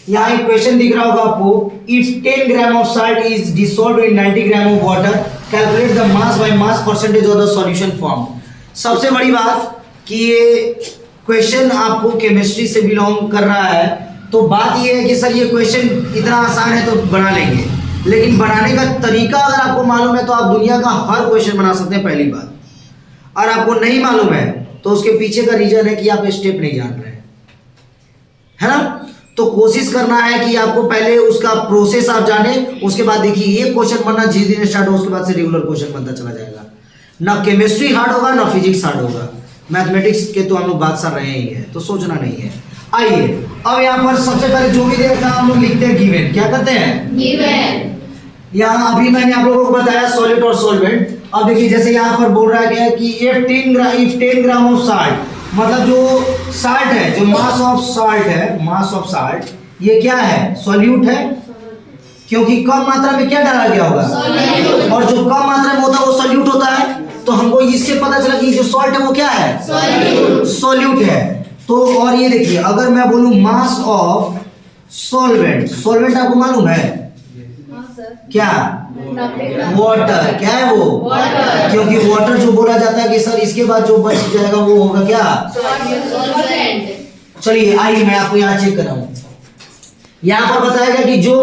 यहाँ एक क्वेश्चन दिख रहा होगा आपको, if 10 gram of salt is dissolved in 90 gram of water, calculate the mass by mass percentage of the solution form. सबसे बड़ी बात कि ये क्वेश्चन आपको केमिस्ट्री से बिलोंग कर रहा है, तो बात ये है कि सर ये क्वेश्चन इतना आसान है तो बना लेंगे, लेकिन बनाने का तरीका अगर आपको मालूम है तो आप दुनिया का हर क्वेश्चन बना सकते हैं पहली बात। और आपको नहीं मालूम है तो उसके पीछे का रीजन है कि आप स्टेप नहीं जान रहे हैं, है ना। तो कोशिश करना है कि आपको पहले उसका प्रोसेस आप जाने, उसके बाद देखिए ये क्वेश्चन बनना धीरे धीरे स्टार्ट हो, उसके बाद से रेगुलर क्वेश्चन बनता चला जाएगा। ना केमिस्ट्री हार्ड होगा ना फिजिक्स हार्ड होगा, मैथमेटिक्स के तो हम लोग बात कर रहे ही है, तो सोचना नहीं है। आइए अब यहाँ पर सबसे पहले जो भी देखा हम लोग लिखते हैं गिवन। क्या करते हैं? गिवन। यहाँ अभी मैंने आप लोगों को बताया सॉलिड और सॉल्वेंट। अब देखिए जैसे यहाँ पर बोल रहा है कि इफ 10 ग्राम ऑफ साल्ट, मतलब जो साल्ट है, जो मास ऑफ साल्ट है, मास ऑफ साल्ट ये क्या है? सॉल्यूट है, क्योंकि कम मात्रा में क्या डाला गया होगा? सॉल्यूट। और जो कम मात्रा में होता है वो सॉल्यूट होता है, तो हमको इससे पता चला कि जो सॉल्ट है वो क्या है? सॉल्यूट। सॉल्यूट है। तो और ये देखिए अगर मैं बोलूं मास ऑफ सॉल्वेंट, सॉल्वेंट आपको मालूम है क्या? वाटर। क्या है वो? वाटर। क्योंकि वाटर जो बोला जाता है कि सर इसके बाद जो बच जाएगा वो होगा क्या? सॉल्वेंट। चलिए आइए मैं आपको यहाँ चेक कराऊं। यहाँ पर बताएगा कि जो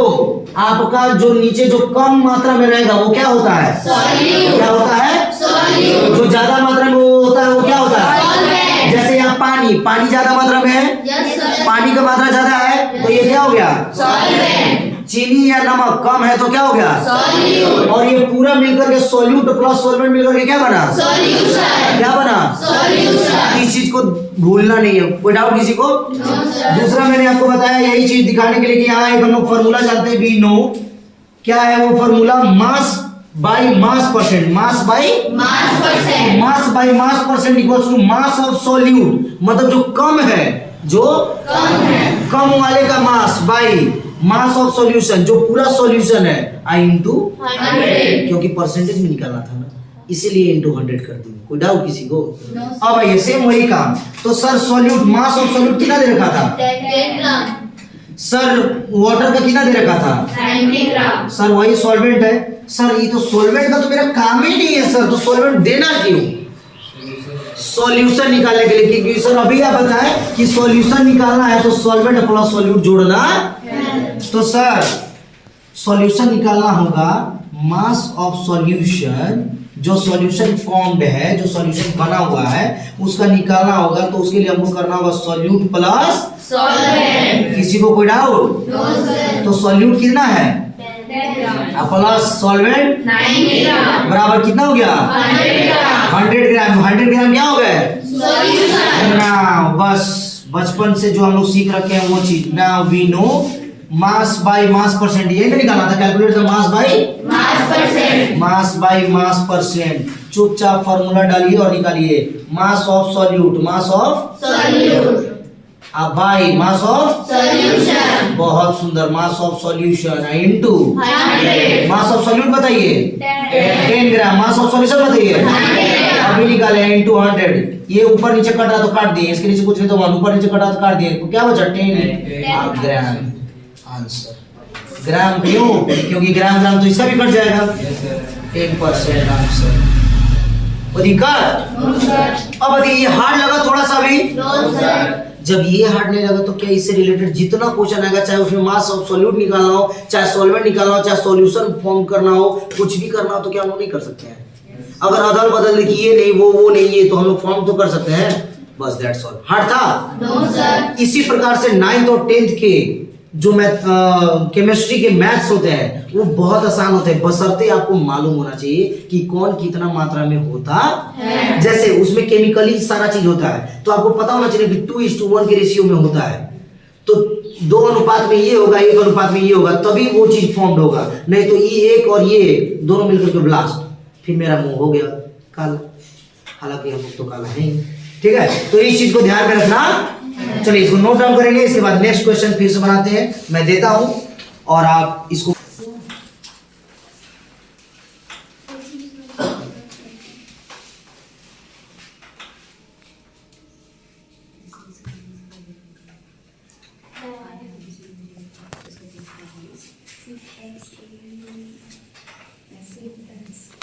आपका जो नीचे जो कम मात्रा में रहेगा वो क्या होता है? सॉल्यूट। क्या होता है? सॉल्यूट। जो ज्यादा मात्रा में वो होता है वो क्या होता है? सॉल्वेंट। जैसे यहाँ पानी, पानी ज्यादा मात्रा में है, पानी का मात्रा ज्यादा है तो ये क्या हो गया? सॉल्वेंट। चीनी या नमक कम है तो क्या हो गया? सॉल्यूट। और ये पूरा मिलकर के सॉल्यूट प्लस सॉल्वेंट मिलकर के क्या बना? सॉल्यूशन। क्या बना? सॉल्यूशन। इस चीज को भूलना नहीं है, कोई डाउट किसी को? दूसरा मैंने आपको बताया यही चीज दिखाने के लिए कि यहाँ एक हम लोग फॉर्मूला जानते हैं, वी नो क्या है वो formula? Mass by mass percent, mass by mass percent, mass by mass percent equals to mass of solute. मतलब जो कम है, जो कम है, कम वाले का मास बाय मास ऑफ सॉल्यूशन, जो पूरा सॉल्यूशन है, आई इंटू 100, क्योंकि परसेंटेज में निकालना था ना, इसीलिए इंटू 100 कर दी। कोई डाउट किसी को? अब आइए सेम वही काम। तो sir solute, mass of solute कितना दे रखा था? 10 ग्राम। सर वाटर का कितना दे रखा था? 90 ग्राम। सर वही सॉल्वेंट है। सर ये तो सॉल्वेंट का तो मेरा काम ही नहीं है सर, तो सॉल्वेंट देना क्यों? सॉल्यूशन निकालने के लिए, क्योंकि सर अभी आप बताएं कि सॉल्यूशन निकालना है तो सॉल्वेंट प्लस सॉल्यूट जोड़ना है। तो सर सॉल्यूशन निकालना होगा मास ऑफ सॉल्यूशन, जो सॉल्यूशन फॉर्म्ड है, जो सॉल्यूशन बना हुआ है उसका निकालना होगा, तो उसके लिए हमको करना होगा सॉल्यूट प्लस सॉल्वेंट। किसी को कोई डाउट? तो सॉल्यूट कितना है? 10 ग्राम प्लस सॉल्वेंट 90 ग्राम बराबर कितना हो गया? 100 ग्राम। 100 ग्राम, 100 ग्राम क्या हो गए? सॉल्यूशन। नाउ बस बचपन से जो हम लोग सीख रखे हैं वो चीज, now we know mass by mass percent, ये निकालना था, calculate the mass by mass percent, mass by mass percent. चुपचाप फार्मूला डालिए और निकालिए mass of solute, mass of solute by mass of solution. बहुत सुंदर, mass of solution into 100। Mass of solute बताइए 10 ग्राम, मास ऑफ सॉल्यूशन बताइए 100। अभी निकाले इनटू 100। ये ऊपर नीचे कटा तो काट दिए, इसके नीचे कुछ नहीं तो ऊपर नीचे कटा तो काट दिए, तो क्या बचा? 10 ग्राम। आंसर ग्राम क्यों? क्योंकि ग्राम ग्राम तो इसका भी कट जाएगा। 10% आंसर। अब ये हार्ड लगा थोड़ा सा भी? जब ये हार्ड नहीं लगा तो क्या इससे रिलेटेड जितना क्वेश्चन आएगा, चाहे उसमें मास ऑफ सॉल्यूट निकालना हो, चाहे सॉल्वेंट निकालना हो, चाहे सॉल्यूशन फॉर्म करना हो, कुछ भी करना हो, तो क्या हम लोग नहीं कर सकते हैं? अगर अदल बदल की ये नहीं वो नहीं ये, तो हम लोग फॉर्म तो कर सकते हैं, बस दैट्स ऑल। हार्ड था? No sir. इसी प्रकार से 9th और 10th के जो केमिस्ट्री के मैथ्स होते हैं वो बहुत आसान होते हैं, बशर्ते आपको मालूम होना चाहिए कि कौन कितना मात्रा में होता है। जैसे उसमें केमिकली सारा चीज होता है, तो आपको पता होना चाहिए कि 2:1 के रेशियो में होता है, तो 2 अनुपात में ये होगा, 1 अनुपात में ये होगा, तभी वो चीज फॉर्म्ड होगा। नहीं तो ये 1 और ये दोनों मिलकर के ब्लास्ट, फिर मेरा मुंह हो गया काला, हालांकि हम तो काला है। ठीक है, तो इस चीज को ध्यान में रखना। चलिए इसको नोट डाउन करेंगे, इसके बाद नेक्स्ट क्वेश्चन फिर से बनाते हैं, मैं देता हूं और आप इसको Acid, acid,